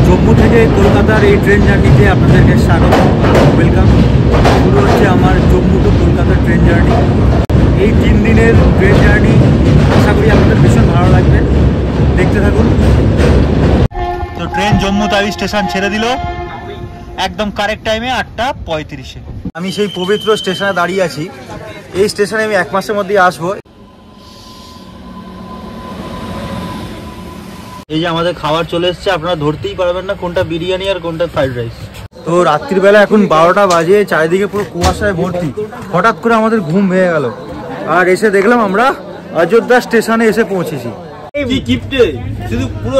জম্মু থেকে কলকাতার এই ট্রেন জার্নিতে আপনাদেরকে স্বাগত, ওয়েলকাম। শুরু হচ্ছে আমার জম্মু টু কলকাতার ট্রেন জার্নি। এই 3 দিনের ট্রেন জার্নি আশা করি আপনাদের ভীষণ ভালো লাগবে, দেখতে থাকুন। তো ট্রেন জম্মু তাওই স্টেশন ছেড়ে দিল একদম কারেক্ট টাইমে 8:35-এ। আমি সেই পবিত্র স্টেশনে দাঁড়িয়ে আছি। এই স্টেশনে আমি 1 মাসের মধ্যেই আসবো। এই যে আমাদের খাবার চলে এসছে, আপনারা ধরতেই পারবেন না কোনটা বিরিয়ানি আর কোনটা ফ্রাইড রাইস। তো রাত্রিবেলা এখন 12টা বাজে, চারিদিকে পুরো কুয়াশায় ভর্তি। হঠাৎ করে আমাদের ঘুম ভেঙে গেল আর এসে দেখলাম আমরা অযোধ্যা স্টেশনে এসে পৌঁছেছি। শুধু পুরো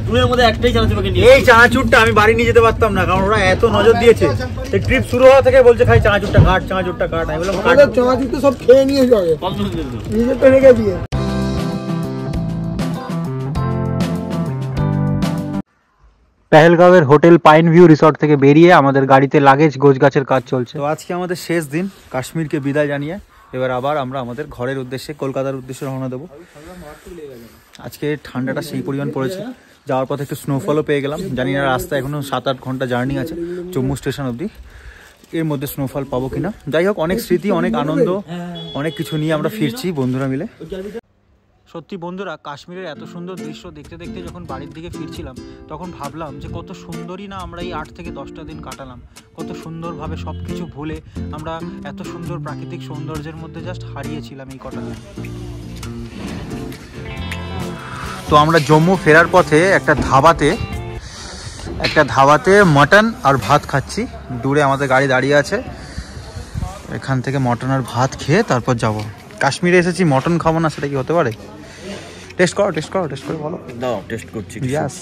ট্যুরের মধ্যে একটাই চানাচুর বাকি নিয়ে, এই চানাচুরটা আমি বাড়ি নিয়ে যেতে পারতাম না, কারণ ওরা এত নজর দিয়েছে। এই ট্রিপ শুরু হওয়া থেকে বলছে খাই চানাচুরটা কাট, চানাচুরটা কাট। আমি বললাম চানাচুর তো সব খেয়ে নিয়ে যাবে, নিজে তো রেখে দিয়ে। পেহেলগাঁওয়ের হোটেল পাইন ভিউ রিসর্ট থেকে বেরিয়ে আমাদের গাড়িতে লাগেজ গোছগাছের কাজ চলছে। তো আজকে আমাদের শেষ দিন, কাশ্মীরকে বিদায় জানিয়ে এবার আবার আমরা আমাদের ঘরের উদ্দেশ্যে, কলকাতার উদ্দেশ্যে রওনা দেবো। আজকে ঠান্ডাটা সেই পরিমাণ পড়েছে, যাওয়ার পথে একটু স্নোফলও পেয়ে গেলাম। জানি না রাস্তা এখনো 7-8 ঘন্টা জার্নি আছে জম্মু স্টেশন অবধি, এর মধ্যে স্নোফল পাবো কিনা। যাই হোক, অনেক স্মৃতি, অনেক আনন্দ, অনেক কিছু নিয়ে আমরা ফিরছি বন্ধুরা মিলে। সত্যি বন্ধুরা, কাশ্মীরের এত সুন্দর দৃশ্য দেখতে দেখতে যখন বাড়ির দিকে ফিরছিলাম তখন ভাবলাম যে কত সুন্দরই না আমরা এই 8 থেকে 10টা দিন কাটালাম। কত সুন্দরভাবে সব কিছু ভুলে আমরা এত সুন্দর প্রাকৃতিক সৌন্দর্যের মধ্যে জাস্ট হারিয়েছিলাম এই কটা দিন। তো আমরা জম্মু ফেরার পথে একটা ধাবাতে মটন আর ভাত খাচ্ছি। দূরে আমাদের গাড়ি দাঁড়িয়ে আছে, এখান থেকে মটন আর ভাত খেয়ে তারপর যাব। কাশ্মীরে এসেছি, মটন খাবো না সেটা কি হতে পারে? টেস্ট করে বলো। দাও, টেস্ট করছি। ইয়েস।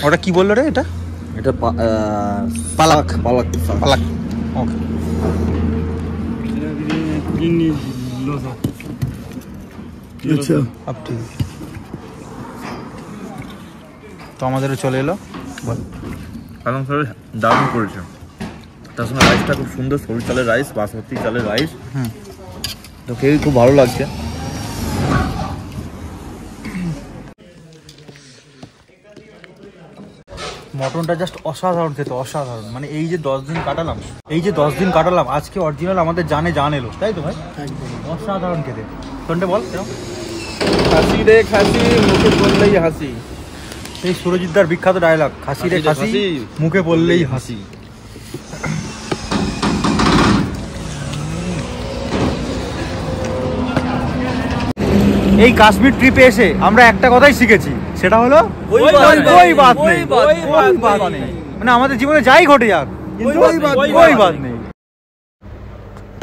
ওটা কি বললো রে? এটা পালাক। ওকে। তো আমাদেরও চলে এলো। বল। পালং শাক দারুণ করেছে, তার সঙ্গে রাইসটা খুব সুন্দর, সরু চালের রাইস, বাসমতি চালের রাইস। তো খেয়ে খুব ভালো লাগছে। মটনটা জাস্ট অসাধারণ খেতে, অসাধারণ। মানে এই যে 10 দিন কাটালাম, আজকে অরিজিনাল আমাদের জান এলো, তাই তো ভাই? অসাধারণ খেতে। কোনটা বল? খাসি রে খাসি, মুখে পড়লেই হাসি। এই সুরজিৎদার বিখ্যাত ডায়লগ, খাসি রে খাসি, মুখে পড়লেই হাসি। এই কাশ্মীর ট্রিপে এসে আমরা একটা কথাই শিখেছি, সেটা হলো কোই বাত নেই। মানে আমাদের জীবনে যাই ঘটে যাক, কোই বাত নেই।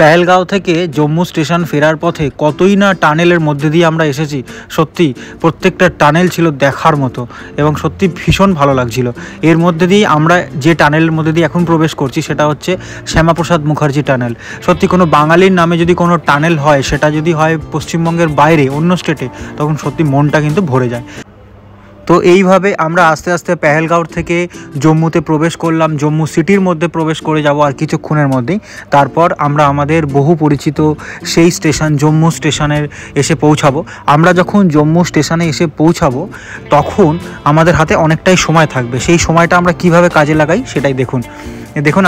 পেহেলগাঁও থেকে জম্মু স্টেশন ফেরার পথে কতই না টানেলের মধ্যে দিয়ে আমরা এসেছি। সত্যি প্রত্যেকটা টানেল ছিল দেখার মতো এবং সত্যি ভীষণ ভালো লাগছিল। এর মধ্যে দিয়ে আমরা যে টানেলের মধ্যে দিয়ে এখন প্রবেশ করছি সেটা হচ্ছে শ্যামাপ্রসাদ মুখার্জি টানেল। সত্যি কোনো বাঙালির নামে যদি কোনো টানেল হয়, সেটা যদি হয় পশ্চিমবঙ্গের বাইরে অন্য স্টেটে, তখন সত্যি মনটা কিন্তু ভরে যায়। তো এইভাবে আমরা আস্তে আস্তে পেহেলগাঁও থেকে জম্মুতে প্রবেশ করলাম। জম্মু সিটির মধ্যে প্রবেশ করে যাব আর কিছুক্ষণের মধ্যেই। তারপর আমরা আমাদের বহু পরিচিত সেই স্টেশন জম্মু স্টেশনের এসে পৌঁছাবো। আমরা যখন জম্মু স্টেশনে এসে পৌঁছাবো তখন আমাদের হাতে অনেকটাই সময় থাকবে। সেই সময়টা আমরা কিভাবে কাজে লাগাই সেটাই দেখুন।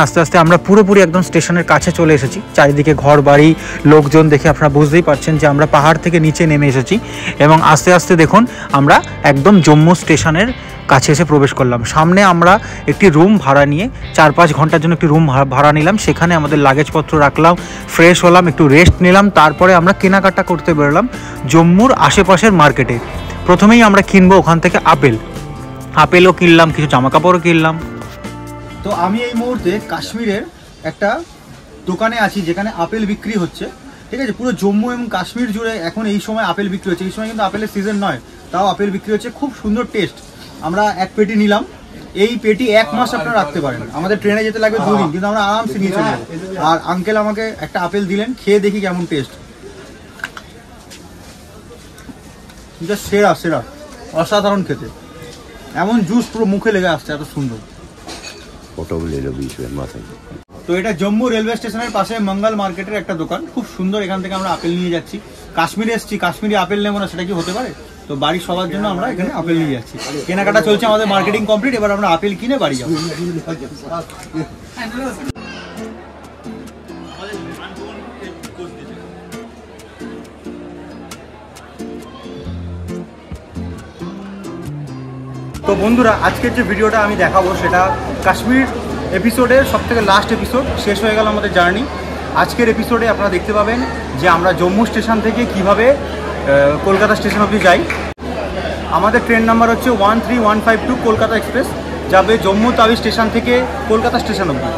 আস্তে আস্তে আমরা পুরোপুরি একদম স্টেশনের কাছে চলে এসেছি। চারিদিকে ঘর বাড়ি, লোকজন দেখে আপনারা বুঝতেই পারছেন যে আমরা পাহাড় থেকে নিচে নেমে এসেছি এবং আস্তে আস্তে দেখুন আমরা একদম জম্মু স্টেশনের কাছে এসে প্রবেশ করলাম। সামনে আমরা একটি রুম ভাড়া নিয়ে 4-5 ঘন্টার জন্য একটি রুম ভাড়া নিলাম। সেখানে আমাদের লাগেজপত্র রাখলাম, ফ্রেশ হলাম, একটু রেস্ট নিলাম। তারপরে আমরা কেনাকাটা করতে বেরোলাম জম্মুর আশেপাশের মার্কেটে। প্রথমেই আমরা কিনবো ওখান থেকে আপেলও কিনলাম, কিছু জামাকাপড়ও কিনলাম। তো আমি এই মুহূর্তে কাশ্মীরের একটা দোকানে আছি যেখানে আপেল বিক্রি হচ্ছে, ঠিক আছে? পুরো জম্মু এবং কাশ্মীর জুড়ে এখন এই সময় আপেল বিক্রি হচ্ছে। এই সময় কিন্তু আপেলের সিজন নয়, তাও আপেল বিক্রি হচ্ছে। খুব সুন্দর টেস্ট। আমরা 1 পেটি নিলাম। এই পেটি 1 মাস আপনারা রাখতে পারেন। আমাদের ট্রেনে যেতে লাগবে 2 দিন, কিন্তু আমরা আরামসে নিয়ে চলে যাবো। আর আঙ্কেল আমাকে একটা আপেল দিলেন, খেয়ে দেখি কেমন টেস্ট। জাস্ট সেরা, অসাধারণ খেতে। এমন জুস পুরো মুখে লেগে আসছে, এত সুন্দর। তো এটা জম্মু রেলওয়ে স্টেশনের পাশে মঙ্গল মার্কেটের একটা দোকান, খুব সুন্দর। এখান থেকে আমরা আপেল নিয়ে যাচ্ছি। কাশ্মীরে এসেছি, কাশ্মীরি আপেল নেবো না সেটা কি হতে পারে? তো বাড়ির সবার জন্য আমরা এখানে আপেল নিয়ে যাচ্ছি। কেনাকাটা চলছে আমাদের, মার্কেটিং কমপ্লিট, এবার আমরা আপেল কিনে বাড়ি যাবো। তো বন্ধুরা, আজকের যে ভিডিওটা আমি দেখাবো সেটা কাশ্মীর এপিসোডের সবথেকে লাস্ট এপিসোড। শেষ হয়ে গেল আমাদের জার্নি। আজকের এপিসোডে আপনারা দেখতে পাবেন যে আমরা জম্মু স্টেশন থেকে কিভাবে কলকাতা স্টেশন অবধি যাই। আমাদের ট্রেন নাম্বার হচ্ছে 13152 কলকাতা এক্সপ্রেস, যাবে জম্মু তাওই স্টেশন থেকে কলকাতা স্টেশন অবধি।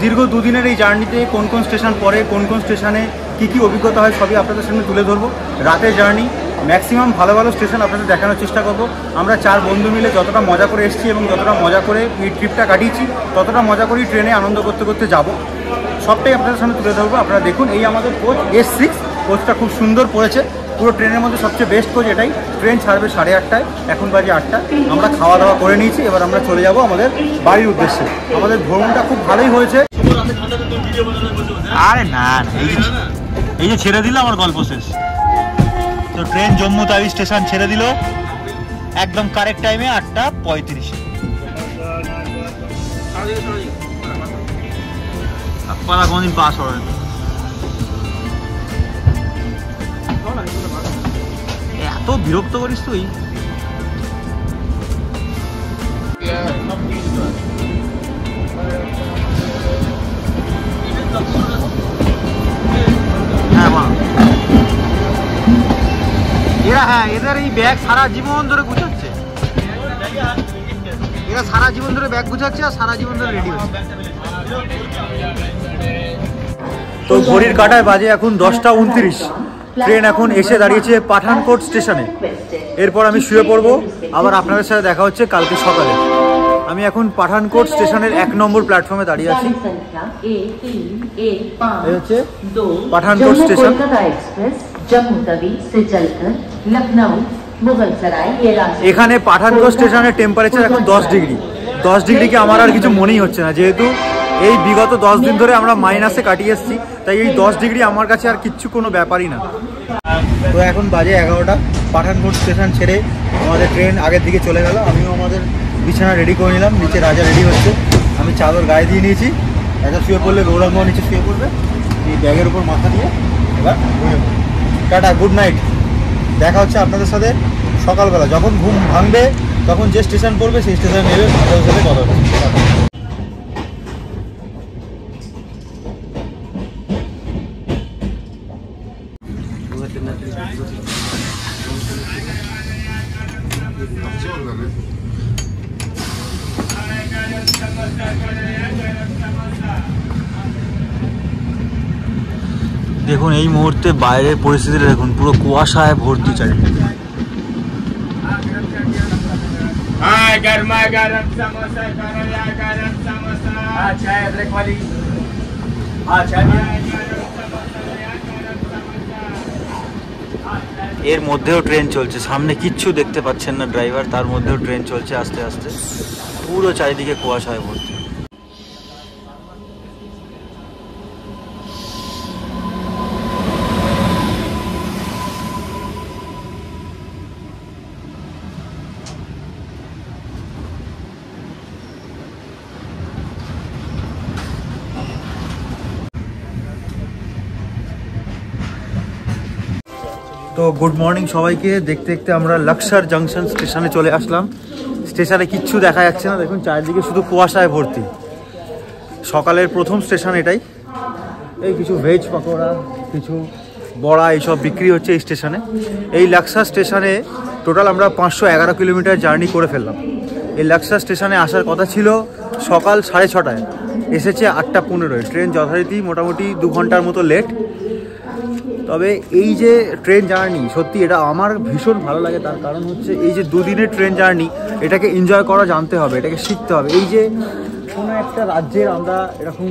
দীর্ঘ দুদিনের এই জার্নিতে কোন কোন স্টেশন পড়ে, কোন কোন স্টেশনে কী কী অভিজ্ঞতা হয় সবই আপনাদের সামনে তুলে ধরবো। রাতের জার্নি, ম্যাক্সিমাম ভালো ভালো স্টেশন আপনাদের দেখানোর চেষ্টা করব। আমরা 4 বন্ধু মিলে যতটা মজা করে এসেছি এবং যতটা মজা করে এই ট্রিপটা কাটিয়েছি, ততটা মজা করেই ট্রেনে আনন্দ করতে করতে যাব। সবটাই আপনাদের সামনে তুলে ধরবো। আপনারা দেখুন, এই আমাদের কোচ S6, কোচটা খুব সুন্দর পড়েছে। পুরো ট্রেনের মধ্যে সবচেয়ে বেস্ট কোচ এটাই। ট্রেন ছাড়বে 8:30টায়, এখন বাজে 8টা। আমরা খাওয়া দাওয়া করে নিয়েছি, এবার আমরা চলে যাব আমাদের বাড়ির উদ্দেশ্যে। আমাদের ভ্রমণটা খুব ভালোই হয়েছে। আরে না, এই যে ছেড়ে দিল আমার গল্প শেষ। তো ট্রেন জম্মু তাওই স্টেশন ছেড়ে দিল একদম কারেক্ট টাইমে 8:35। আপনারা কোনদিন পাস হবেন? এত বিরক্ত করিস তুই। এদের এই ব্যাগ সারা জীবন ধরে গুছাচ্ছে, এরা সারা জীবন ধরে ব্যাগ গুছাচ্ছে আর সারা জীবন ধরে রেডি হচ্ছে। তো ঘড়ির কাঁটায় বাজে এখন 10:29। ট্রেন এখন এসে দাঁড়িয়েছে পাঠানকোট স্টেশনে। এরপর আমি শুয়ে পড়বো, আবার আপনাদের সাথে দেখা হচ্ছে কালকে সকালে। আমি এখন পাঠানকোট স্টেশনের 1 নম্বর প্ল্যাটফর্মে দাঁড়িয়ে আছি। এই হচ্ছে পাঠানকোট স্টেশন। এখানে পাঠানকোট স্টেশনের টেম্পারেচার এখন 10 ডিগ্রি। 10 ডিগ্রিকে আমার আর কিছু মনেই হচ্ছে না, যেহেতু এই বিগত 10 দিন ধরে আমরা মাইনাসে কাটিয়ে এসেছি, তাই এই 10 ডিগ্রি আমার কাছে আর কিচ্ছু কোনো ব্যাপারই না। তো এখন বাজে 11টা। পাঠানকোট স্টেশন ছেড়ে আমাদের ট্রেন আগের দিকে চলে গেল। আমিও আমাদের বিছানা রেডি করে নিলাম, নিচে রাজা রেডি হচ্ছে। আমি চাদর গায়ে দিয়ে নিয়েছি, একটা শুয়ে পড়লে গৌরাঙ্গ নিচে শুয়ে পড়বে, এই ব্যাগের উপর মাথা দিয়ে। এবার টাটা, গুড নাইট। দেখা হচ্ছে আপনাদের সাথে সকালবেলা, যখন ঘুম ভাঙবে তখন যে স্টেশন পড়বে সেই স্টেশনে নেবে, আপনাদের সাথে কথা হবে। দেখুন এই মুহূর্তে বাইরের পরিস্থিতিটা দেখুন, পুরো কুয়াশায় ভর্তি চারিদিকে। এর মধ্যেও ট্রেন চলছে, সামনে কিচ্ছু দেখতে পাচ্ছেন না ড্রাইভার, তার মধ্যেও ট্রেন চলছে আস্তে আস্তে। পুরো চারিদিকে কুয়াশায় ভর্তি। তো গুড মর্নিং সবাইকে। দেখতে দেখতে আমরা লাক্সার জাংশন স্টেশনে চলে আসলাম। স্টেশনে কিচ্ছু দেখা যাচ্ছে না, দেখুন চারদিকে শুধু কুয়াশায় ভর্তি। সকালের প্রথম স্টেশন এটাই। এই কিছু ভেজ পকোড়া, কিছু বড়া এইসব বিক্রি হচ্ছে এই স্টেশনে। এই লাক্সার স্টেশনে টোটাল আমরা 511 কিলোমিটার জার্নি করে ফেললাম। এই লাক্সার স্টেশনে আসার কথা ছিল সকাল 6:30টায়, এসেছে 8:15। ট্রেন যথারীতি মোটামুটি 2 ঘন্টার মতো লেট। তবে এই যে ট্রেন জার্নি, সত্যি এটা আমার ভীষণ ভালো লাগে। তার কারণ হচ্ছে এই যে 2 দিনের ট্রেন জার্নি, এটাকে এনজয় করা জানতে হবে, এটাকে শিখতে হবে। এই যে কোনো একটা রাজ্যের আমরা এরকম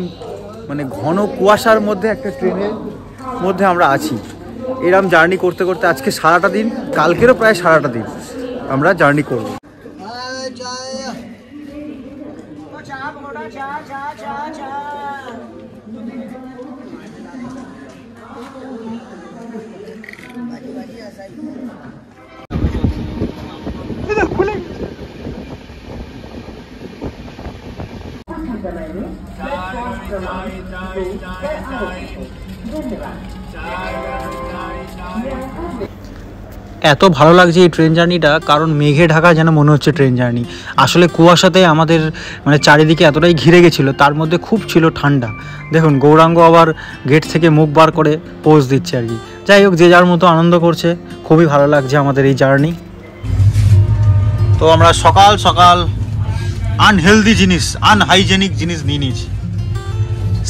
মানে ঘন কুয়াশার মধ্যে একটা ট্রেনের মধ্যে আমরা আছি, এরকম জার্নি করতে করতে আজকে সারাটা দিন, কালকেরও প্রায় সারাটা দিন আমরা জার্নি করব। এত ভালো লাগছে এই ট্রেন জার্নিটা, কারণ মেঘে ঢাকা যেন মনে হচ্ছে ট্রেন জার্নি। আসলে কুয়াশাতে আমাদের মানে চারিদিকে এতটাই ঘিরে গেছিলো, তার মধ্যে খুব ছিল ঠান্ডা। দেখুন গৌরাঙ্গ আবার গেট থেকে মুখ বার করে পোজ দিচ্ছে আর কি। যাই হোক, যে যার মতো আনন্দ করছে, খুবই ভালো লাগছে আমাদের এই জার্নি। তো আমরা সকাল সকাল আনহেলদি জিনিস, আনহাইজেনিক জিনিস নিয়ে নিয়েছি।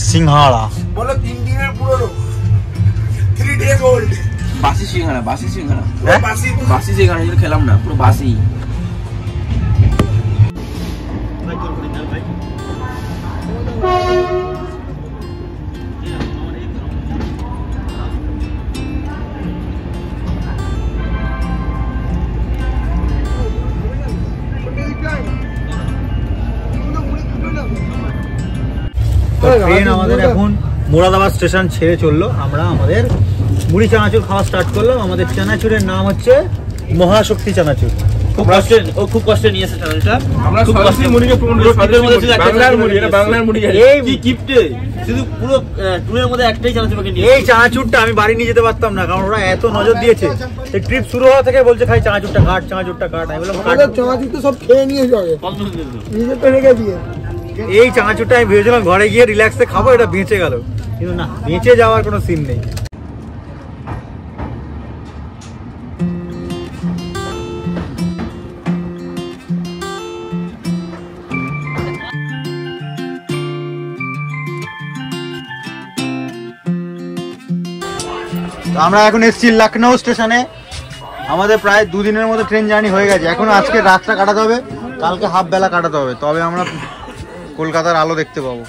সিংহাড়া বলো 3 দিনের পুরনো, 3 days old। বাসি সিঙ্গারা, বাসি সিঙ্গারা, হ্যাঁ? বাসি সিঙ্গারা যেটা খেলাম না, পুরো বাসি। ট্রেন আমাদের এখন মুরাদাবাদ স্টেশন ছেড়ে চললো। আমরা আমাদের মুড়ি চানাচুর খাওয়া স্টার্ট করলাম। আমাদের চানাচুরের নাম হচ্ছে মহাশক্তি চানাচুর। খুব কষ্টে নিয়ে এসেছে এটা। আমরা খুব সরাসরি কষ্টে মুড়িকে প্রমোট করি, বাংলার মুড়ি, এটা বাংলার মুড়ি। এই কি গিফটে শুধু পুরো ট্যুরের মধ্যে একটাই চানাচুর বাকি নিয়ে এই চানাচুরটা আমি বাড়ি নিয়ে যেতে পারতাম না, কারণ ওরা এত নজর দিয়েছে। এই ট্রিপ শুরু হওয়া থেকে বলছে খাই চানাচুরটা কাট, চানাচুরটা কাট। আমি বললাম কাট। চানাচুর তো সব খেয়ে নিয়ে যাবে, নিজে তো রেখে দিয়ে। এই চানাচুরটা আমি ভেবেছিলাম ঘরে গিয়ে রিল্যাক্সে খাবো, এটা বেঁচে গেল। কিন্তু না, বেঁচে যাওয়ার কোনো সিন নেই। তো আমরা এখন এসেছি লখনৌ স্টেশনে। আমাদের প্রায় 2 দিনের মতো ট্রেন জার্নি হয়ে গেছে। এখনো আজকে রাতটা কাটাতে হবে, কালকে হাফ বেলা কাটাতে হবে, তবে আমরা কলকাতার আলো দেখতে পাবো।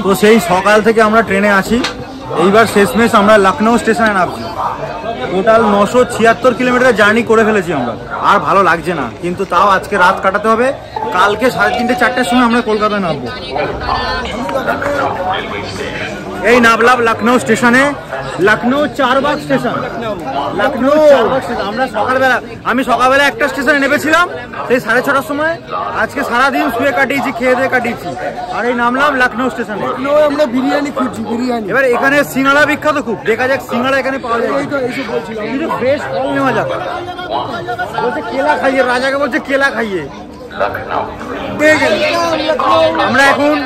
তো সেই সকাল থেকে আমরা ট্রেনে আছি। এইবার শেষমেশ আমরা লখনৌ স্টেশনে নামছি। টোটাল 976 কিলোমিটার জার্নি করে ফেলেছি আমরা। আর ভালো লাগছে না, কিন্তু তাও আজকে রাত কাটাতে হবে। কালকে 3:30 4টার সময় আমরা কলকাতায় নামবো। এই নামলাম লখনৌ স্টেশনে। Lucknow Charbagh station, Lucknow Charbagh station. আমি সকালবেলা একটা স্টেশনে নেমেছিলাম সেই 6:30টার সময়। আজকে সারাদিন শুয়ে কাটিয়েছি, খেয়ে দিয়ে কাটিয়েছি। আর এই নামলাম লখনৌ স্টেশনে। আমরা বিরিয়ানি খুঁজছি, বিরিয়ানি। এবার এখানে সিঙ্গাড়া বিখ্যাত খুব, দেখা যাক সিঙ্গাড়া এখানে পাওয়া যায়। কিন্তু বেশ ফল নেওয়া যাক। বলছে কেলা খাইয়ে, রাজাকে বলছে কেলা খাইয়ে। আমরা এখন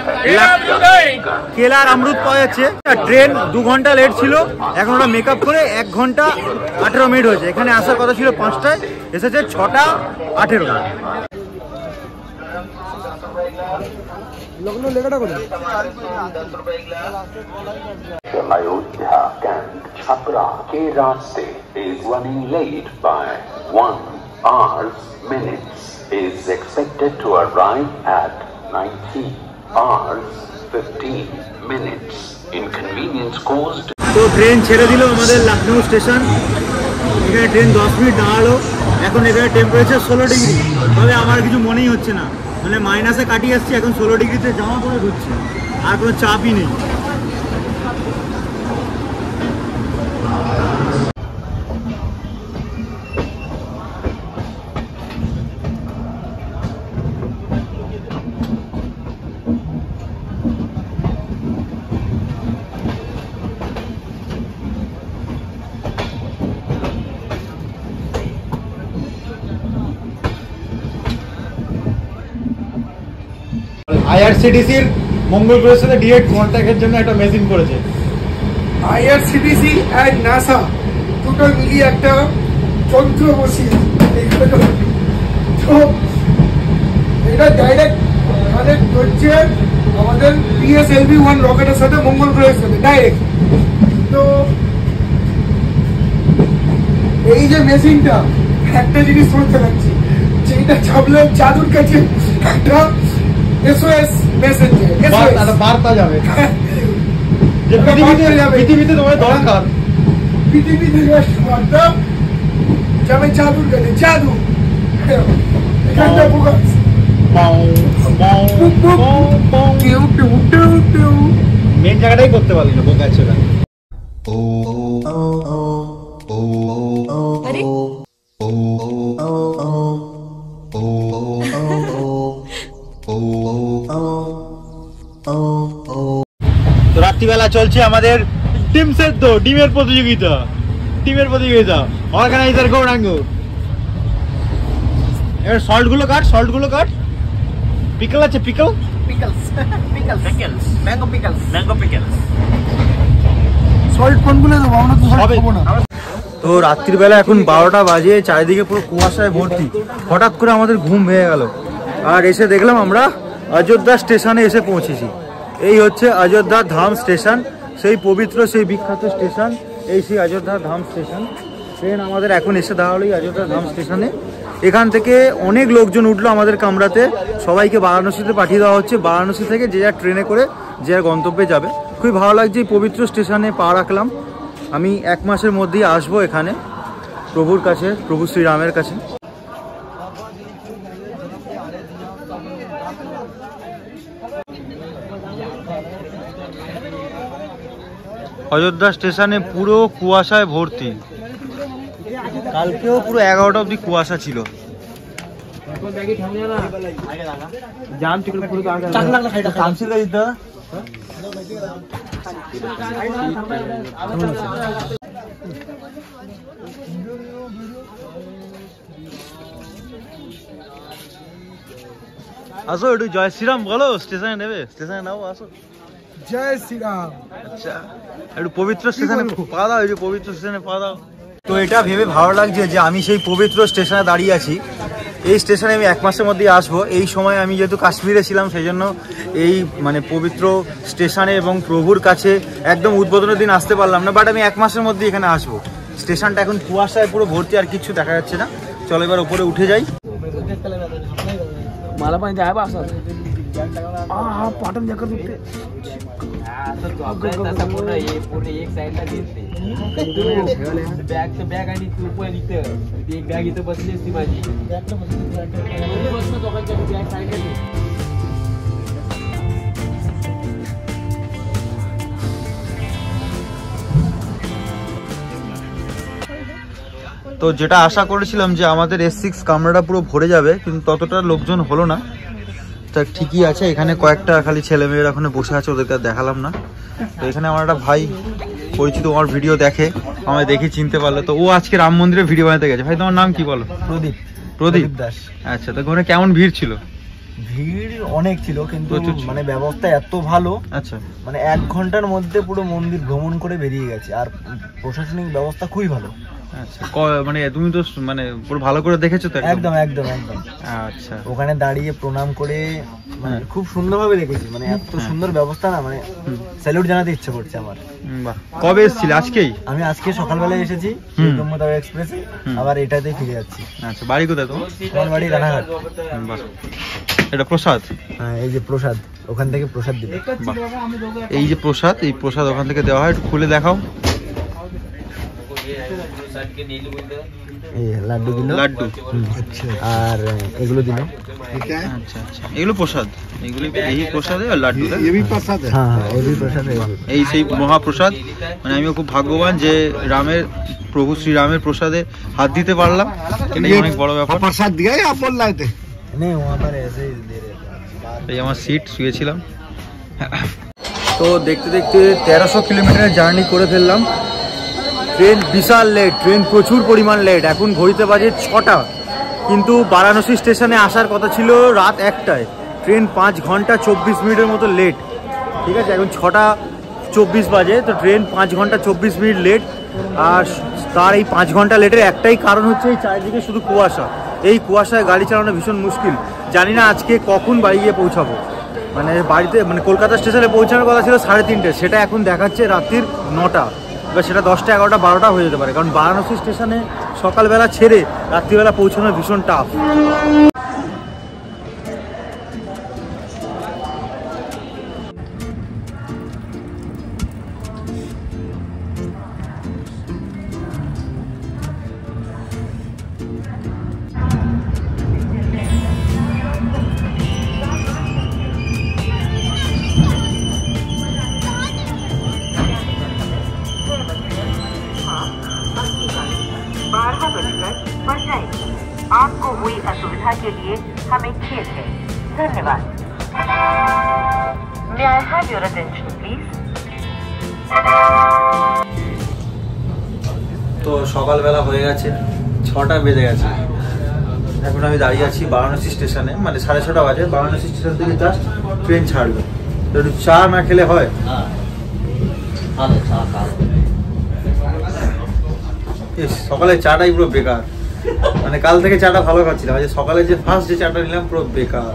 কেলার আমরুদ পাওয়া যাচ্ছে। ট্রেন 2 ঘন্টা লেট ছিল, এখন ওরা মেকআপ করে 1 ঘন্টা 18 মিনিট হয়েছে। এখানে আসার কথা ছিল 5টায়, এসেছে 6টা 18। লখনৌ লেখাটা কোথায়? Ayodhya and Chhapra ke raaste is running late by 1 hour minutes. Is expected to arrive at 19 hours 15 minutes. Inconvenience caused. তো ট্রেন ছেড়ে দিল আমাদের লখনৌ স্টেশন। এখানে ট্রেন 10 মিনিট দাঁড়ালো। এখন এখানে টেম্পারেচার 16 ডিগ্রি। তবে আমার কিছু মনেই হচ্ছে না, মানে মাইনাসে কাটিয়ে আসছি। এখন 16 ডিগ্রিতে জামা পরে ঘুরছে, আর কোনো চাপই নেই। আইআরসিটিসির মঙ্গল গ্রহের সাথে ডিরেক্ট কন্ট্যাক্টের জন্য একটা মেশিন করেছে। আইআরসিটিসি এন্ড নাসা দুটো মিলিয়ে একটা যন্ত্র বসিয়ে তো এটা ডাইরেক্ট কানেক্ট করছে আমাদের PSLV-1 রকেটের সাথে, মঙ্গল গ্রহের সাথে ডাইরেক্ট। তো এই যে মেশিনটা, একটা জিনিস বলতে পারছি, যেটা চাপলে জাদুর কাছে একটা SOS মেসেজ যায়, বার্তা যাবে যে পৃথিবীতে তোমার দরকার। পৃথিবীতে বার্তা যাবে জাদুর কাছে, জাদু। এখানটা ফোকাস। মেন জায়গাটাই করতে পারলি না, বোকা ছিল। Oh রাত্রিবেলা চলছে আমাদের ডিম সেদ্ধ, ডিমের প্রতিযোগিতা, অর্গানাইজার গৌরাঙ্গ। এবার সল্ট গুলো কাট। পিকল আছে, পিকল, ম্যাঙ্গো পিকলস। সল্ট কোনগুলো দেবো? আমরা তো সল্ট খাবো না। তো রাত্রিবেলা এখন 12টা বাজে, চারিদিকে পুরো কুয়াশায় ভর্তি। হঠাৎ করে আমাদের ঘুম ভেঙে গেল, আর এসে দেখলাম আমরা অযোধ্যা স্টেশনে এসে পৌঁছেছি। এই হচ্ছে অযোধ্যা ধাম স্টেশন, সেই পবিত্র, সেই বিখ্যাত স্টেশন, এই সেই অযোধ্যা ধাম স্টেশন। ট্রেন আমাদের এখন এসে দাঁড়ালো এই অযোধ্যা ধাম স্টেশনে। এখান থেকে অনেক লোকজন উঠলো আমাদের কামরাতে, সবাইকে বারাণসীতে পাঠিয়ে দেওয়া হচ্ছে। বারাণসী থেকে যে যার ট্রেনে করে যে যার গন্তব্যে যাবে। খুবই ভালো লাগছে, এই পবিত্র স্টেশনে পা রাখলাম। আমি 1 মাসের মধ্যেই আসবো এখানে প্রভুর কাছে, প্রভু শ্রীরামের কাছে। অযোধ্যা স্টেশনে পুরো কুয়াশায় ভর্তি, কালকেও পুরো 11টা অবধি কুয়াশা ছিল। আসো একটু জয় শ্রীরাম বলো, স্টেশনে নেবে, স্টেশনে নাও, আসো। জয় শ্রীরাম। আচ্ছা, একটু পবিত্র স্টেশনে পা দাও, একটু পবিত্র স্টেশনে পা দাও। তো এটা ভেবে ভালো লাগছে যে আমি সেই পবিত্র স্টেশনে দাঁড়িয়ে আছি। এই স্টেশনে আমি 1 মাসের মধ্যেই আসবো। এই সময় আমি যেহেতু কাশ্মীরে ছিলাম, সেই জন্য এই মানে পবিত্র স্টেশনে এবং প্রভুর কাছে একদম উদ্বোধনের দিন আসতে পারলাম না, বাট আমি 1 মাসের মধ্যে এখানে আসবো। স্টেশনটা এখন কুয়াশায় পুরো ভর্তি, আর কিছু দেখা যাচ্ছে না। চলো এবার উপরে উঠে যাই। मला पण जाय बा असं पाटण जाकर दुखते. पूर्ण एक साईडला घेतले बॅग तर बॅग आणि तू पण इथं ती एक बॅग इथं बसली असती माझी बॅग साईडला তো যেটা আশা করেছিলাম যে আমাদের S6 কামরাটা পুরো ভরে যাবে, কিন্তু ততটা লোকজন হলো না। তা ঠিকই আছে, এখানে কয়েকটা খালি ছেলেমেয়েরা ওখানে বসে আছে, ওদেরকে দেখালাম না। তো এখানে আমার একটা ভাই পরিচিত, আমার ভিডিও দেখে, আমায় দেখে চিনতে পারলো। তো ও আজকে রাম মন্দিরে ভিডিও বানাতে গেছে। ভাই তোমার নাম কি বলো? প্রদীপ দাস। আচ্ছা, তো ওখানে কেমন ভিড় ছিল? ভিড় অনেক ছিল, কিন্তু মানে ব্যবস্থা এত ভালো, আচ্ছা মানে 1 ঘন্টার মধ্যে পুরো মন্দির ভ্রমণ করে বেরিয়ে গেছে। আর প্রশাসনিক ব্যবস্থা খুবই ভালো। আচ্ছা, মানে তুমি তো মানে পুরো ভালো করে দেখেছো তো? একদম একদম একদম। আচ্ছা, ওখানে দাঁড়িয়ে প্রণাম করে মানে খুব সুন্দরভাবে দেখেছি, মানে এত সুন্দর ব্যবস্থা না, মানে স্যালুট জানাতে ইচ্ছে করছে আমার। বাহ, কবে এসেছিলে? আজকেই? আমি আজকে সকালবেলা এসেছি ব্রহ্মতারা এক্সপ্রেসে, আবার এটাতে ফিরে যাচ্ছি। আচ্ছা, বাড়ি কোথায় তোমার? আমার বাড়ি রানাঘাট। বাহ, এটা প্রসাদ? হ্যাঁ, এই যে প্রসাদ, ওখান থেকে প্রসাদ দিবে। এই যে প্রসাদ, এই প্রসাদ ওখান থেকে দেওয়া হয়, একটু খুলে দেখাও। এই লাড্ডু দিল, লাড্ডু, আর এগুলো দিল। আচ্ছা আচ্ছা, এগুলো প্রসাদ, এগুলো এই প্রসাদে আর লাড্ডু। হ্যাঁ হ্যাঁ, এই প্রসাদ, এই সেই মহাপ্রসাদ। মানে আমিও খুব ভাগ্যবান যে রামের, প্রভু শ্রীরামের প্রসাদে হাত দিতে পারলাম, এটাই অনেক বড় ব্যাপার। प्रसाद दिया या अपन लाए थे? नहीं, वहाँ पर ऐसे ही दे रहे थे। এই আমার সিট, শুয়েছিলাম। তো দেখতে দেখতে 1300 কিলোমিটার জার্নি করে ফেললাম। ট্রেন বিশাল লেট, ট্রেন প্রচুর পরিমাণ লেট। এখন ঘড়িতে বাজে 6টা, কিন্তু বারাণসী স্টেশনে আসার কথা ছিল রাত 1টায়। ট্রেন 5 ঘন্টা 24 মিনিটের মতো লেট। ঠিক আছে, এখন 6:24 বাজে, তো ট্রেন 5 ঘন্টা 24 মিনিট লেট। আর তার এই 5 ঘন্টা লেটের একটাই কারণ হচ্ছে এই চারিদিকে শুধু কুয়াশা। এই কুয়াশায় গাড়ি চালানো ভীষণ মুশকিল। জানি না আজকে কখন বাড়ি গিয়ে পৌঁছাবো। মানে বাড়িতে, মানে কলকাতা স্টেশনে পৌঁছানোর কথা ছিল 3:30, সেটা এখন দেখাচ্ছে রাত্রির 9টা, বা সেটা 10টা, 11টা, 12টা হয়ে যেতে পারে। কারণ বারাণসী স্টেশনে সকালবেলা ছেড়ে রাত্রিবেলা পৌঁছানো ভীষণ টাফ। आपको हुई असुविधा के लिए हमें खेद है। धन्यवाद। May I have your attention, please? তো সকালবেলা হয়ে গেছে, 6টা বেজে গেছে। এখন আমি দাঁড়িয়ে আছি বারাণসী স্টেশনে, মানে 6:30 বাজে। বারাণসী স্টেশন থেকে জাস্ট ট্রেন ছাড়বে, তো একটু চা না খেলে হয়? সকালে চাটাই পুরো বেকার, মানে কাল থেকে চাটা ভালো খাচ্ছিলাম, আজ সকালে যে ফার্স্ট যে চাটা নিলাম পুরো বেকার।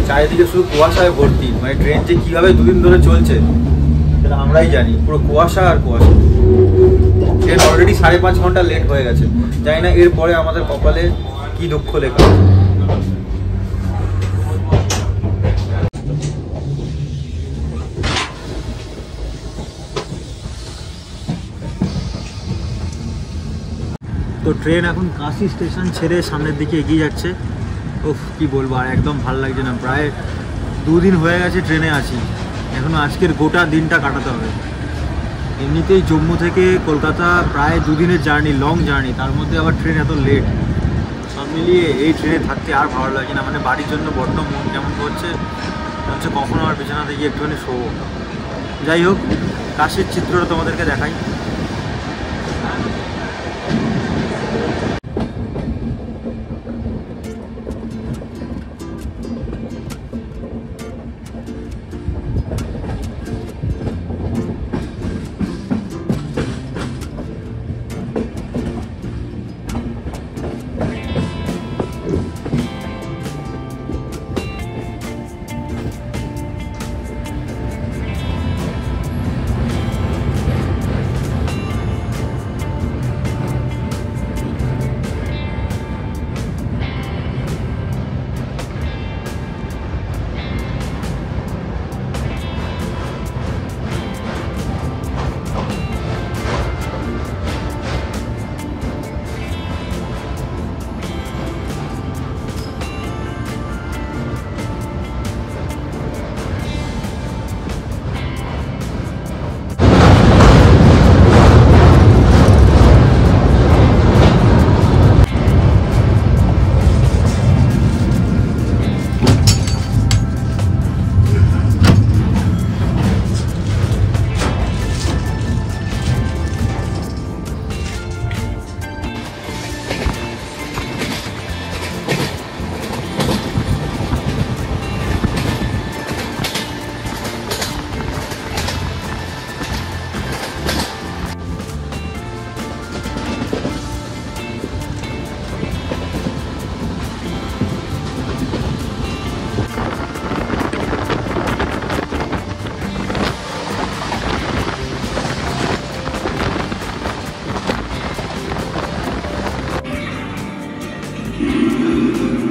চারিদিকে শুধু কুয়াশায় ভর্তি, মানে ট্রেন যে কিভাবে দুদিন ধরে চলছে সেটা আমরাই জানি, পুরো কুয়াশা আর কুয়াশা। ট্রেন অলরেডি 5.5 ঘন্টা লেট হয়ে গেছে, জানি না এরপরে আমাদের কপালে কি দুঃখ লেখা। তো ট্রেন এখন কাশি স্টেশন ছেড়ে সামনের দিকে এগিয়ে যাচ্ছে। ওফ, কি বলবো, আর একদম ভালো লাগছে না। প্রায় 2 দিন হয়ে গেছে ট্রেনে আছি, এখনও আজকের গোটা দিনটা কাটাতে হবে। এমনিতেই জম্মু থেকে কলকাতা প্রায় 2 দিনের জার্নি, লং জার্নি, তার মধ্যে আবার ট্রেন এত লেট। সব মিলিয়ে এই ট্রেনে থাকতে আর ভালো লাগে না, মানে বাড়ির জন্য বড্ড মন কেমন করছে, কখনো আমার বিছানাতে গিয়ে একটুখানি শোবো। যাই হোক, কাশির চিত্রটা তোমাদেরকে দেখাই।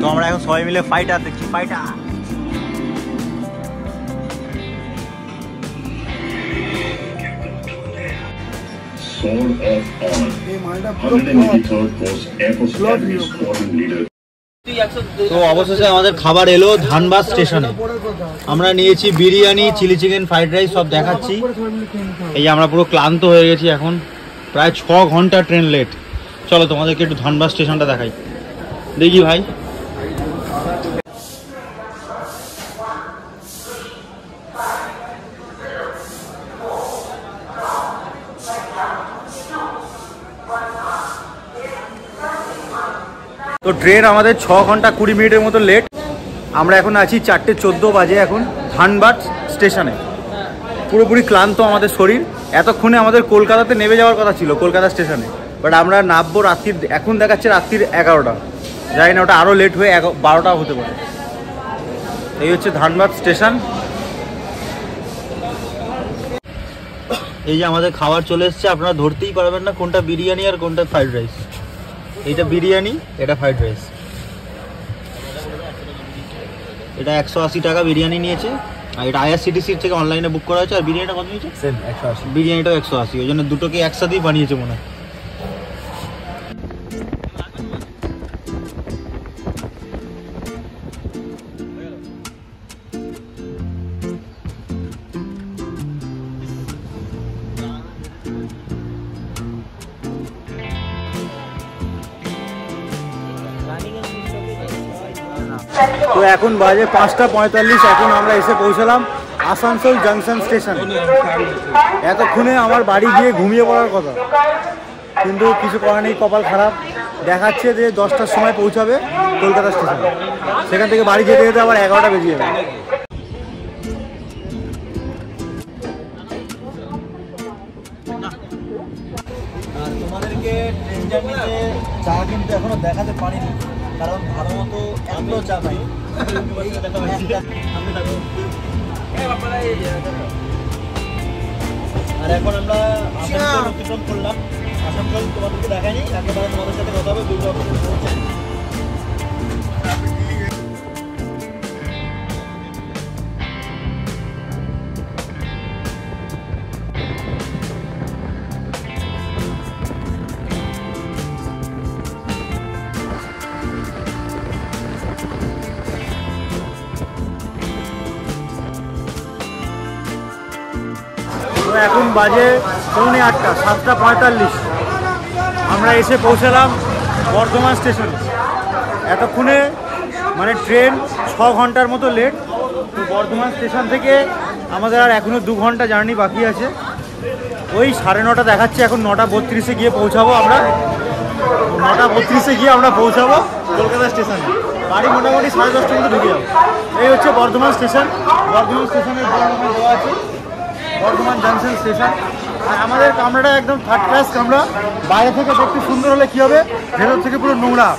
তো আমরা এখন সবাই মিলে ফাইটার দেখছি, fighter. Sword of Honor, 183rd Coast Air Force Academy Squadron Leader. তো অবশেষে আমাদের খাবার এলো ধানবাদ স্টেশনে। আমরা নিয়েছি biryani, chilli chicken, fried rice, সব দেখাচ্ছি। এই আমরা পুরো ক্লান্ত হয়ে গেছি, এখন প্রায় 6 ঘন্টা ট্রেন লেট। চলো তোমাদেরকে একটু ধানবাদ স্টেশনটা দেখাই। দেখি ভাই, তো ট্রেন আমাদের 6 ঘন্টা 20 মিনিটের মতো লেট। আমরা এখন আছি 4:14 বাজে এখন ধানবাদ স্টেশনে। পুরোপুরি ক্লান্ত আমাদের শরীর। এতক্ষণে আমাদের কলকাতাতে নেমে যাওয়ার কথা ছিল, কলকাতা স্টেশনে, বাট আমরা নামবো রাত্রির, এখন দেখাচ্ছে রাত্রির 11টা। জানি না ওটা আরও লেট হয়ে 12টাও হতে পারে। এই হচ্ছে ধানবাদ স্টেশন। এই যে আমাদের খাবার চলে এসছে, আপনারা ধরতেই পারবেন না কোনটা বিরিয়ানি আর কোনটা ফ্রাইড রাইস। এইটা বিরিয়ানি, এটা ফ্রাইড রাইস। এটা 180 টাকা বিরিয়ানি নিয়েছে, আর এটা IRCTC থেকে অনলাইনে বুক করা হয়েছে। আর বিরিয়ানিটা কত নিয়েছে? সেম 180। বিরিয়ানিটাও 180, ওই জন্য দুটোকে একসাথেই বানিয়েছে মনে হয়। তো এখন বাজে 5:45, এখন আমরা এসে পৌঁছলাম আসানসোল জাংশন স্টেশন। এতক্ষণে আমার বাড়ি গিয়ে ঘুমিয়ে পড়ার কথা, কিন্তু কিছু করার নেই, কপাল খারাপ। দেখাচ্ছে যে 10টার সময় পৌঁছাবে কলকাতা স্টেশনে, সেখান থেকে বাড়ি যেতে যেতে আবার 11টা বেজে যাবে। আর তোমাদেরকে ট্রেন জার্নিতে চা কিন্তু এখনো দেখাতে পারিনি, কারণ ভালো মতো এত চা পাই। আর এখন আমরা আসানসোল অতিক্রম করলাম। আসানসোল তোমাদেরকে দেখায়নি, একেবারে তোমাদের সাথে কথা হবে দুর্গাপুর পৌঁছে। এখন বাজে 8:45, 7:45 আমরা এসে পৌঁছালাম বর্ধমান স্টেশনে। এতক্ষণে মানে ট্রেন 6 ঘন্টার মতো লেট। তো বর্ধমান স্টেশন থেকে আমাদের আর এখনও 2 ঘন্টা জার্নি বাকি আছে। ওই 9:30 দেখাচ্ছে, এখন 9:32 গিয়ে পৌঁছাবো আমরা। 9:32 গিয়ে আমরা পৌঁছাবো কলকাতা স্টেশনে। বাড়ি মোটামুটি 10:30টার মধ্যে ঢুকে যাবো। এই হচ্ছে বর্ধমান স্টেশন। বর্ধমান স্টেশনের দেওয়া আছে বর্ধমান জাংশন স্টেশন। আর আমাদের কামরাটা একদম থার্ড ক্লাস কামরা। বাইরে থেকে দেখতে সুন্দর হলে কী হবে, ভেতর থেকে পুরো নোংরা।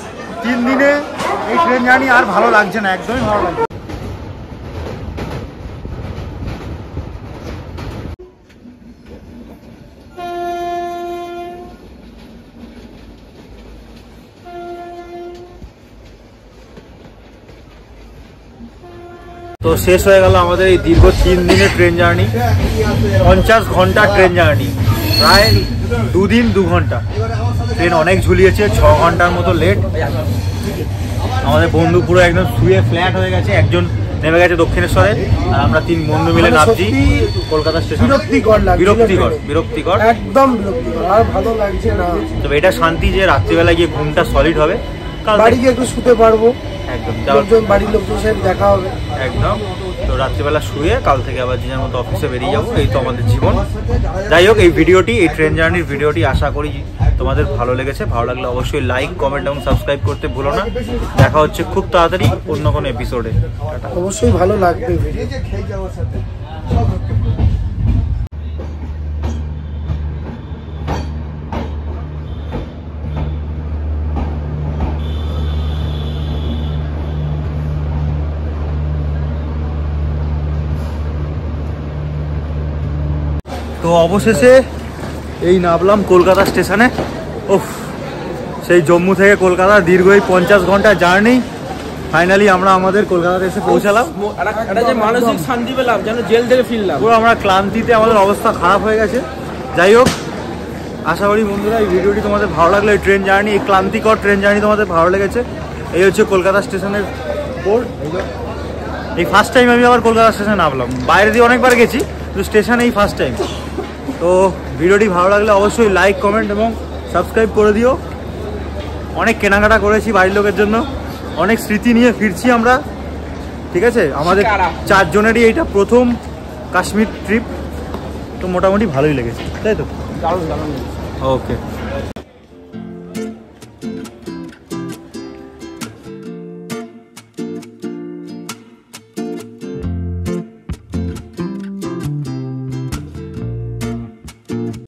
3 দিনে এই ট্রেন জার্নি আর ভালো লাগছে না, একদমই ভালো লাগছে। তো শেষ হয়ে গেল আমাদের এই দীর্ঘ 3 দিনের ট্রেন জার্নি। 50 ঘন্টা ট্রেন জার্নি, প্রায় 2 দিন 2 ঘন্টা। ট্রেন অনেক ঝুলিয়েছে, 6 ঘন্টার মতো লেট। আমাদের বন্ধু পুরো একদম শুয়ে ফ্ল্যাট হয়ে গেছে। একজন নেমে গেছে দক্ষিণেশ্বরে, আর আমরা 3 বন্ধু মিলে নামছি কলকাতা স্টেশন। বিরক্তিকর, একদম বিরক্তিকর, আর ভালো লাগছে না। তবে এটা শান্তি যে রাত্রিবেলা গিয়ে ঘুমটা সলিড হবে, কাল বাড়ি গিয়ে একটু শুতে পারবো, একদম বাড়ির লোকজনের সাথে দেখা হবে একদম। তো রাত্রিবেলা শুয়ে কাল থেকে আবার যে মতো অফিসে বেরিয়ে যাবো। এই তো আমাদের জীবন। যাই হোক, এই ভিডিওটি, এই ট্রেন জার্নির ভিডিওটি আশা করি তোমাদের ভালো লেগেছে। ভালো লাগলে অবশ্যই লাইক, কমেন্ট এবং সাবস্ক্রাইব করতে ভুলো না। দেখা হচ্ছে খুব তাড়াতাড়ি অন্য কোনো এপিসোডে। অবশ্যই ভালো লাগবে। তো অবশেষে এই নামলাম কলকাতা স্টেশনে। ওফ, সেই জম্মু থেকে কলকাতা দীর্ঘ এই 50 ঘন্টা জার্নি, ফাইনালি আমরা আমাদের কলকাতাতে এসে পৌঁছালাম। একটা যে মানসিক শান্তি পেলাম, যেন জেল থেকে ফিরলাম। পুরো আমরা ক্লান্তিতে আমাদের অবস্থা খারাপ হয়ে গেছে। যাই হোক, আশা করি বন্ধুরা এই ভিডিওটি তোমাদের ভালো লাগলো। এই ট্রেন জার্নি, এই ক্লান্তিকর ট্রেন জার্নি তোমাদের ভালো লেগেছে। এই হচ্ছে কলকাতা স্টেশনের বোর্ড। এই ফার্স্ট টাইম আমি আবার কলকাতা স্টেশনে নামলাম। বাইরে দিয়ে অনেকবার গেছি, কিন্তু স্টেশনে এই ফার্স্ট টাইম। তো ভিডিওটি ভালো লাগলে অবশ্যই লাইক, কমেন্ট এবং সাবস্ক্রাইব করে দিও। অনেক কেনাকাটা করেছি বাড়ির লোকের জন্য, অনেক স্মৃতি নিয়ে ফিরছি আমরা। ঠিক আছে, আমাদের 4 জনেরই এইটা প্রথম কাশ্মীর ট্রিপ। তো মোটামুটি ভালোই লেগেছে, তাই তো? ওকে।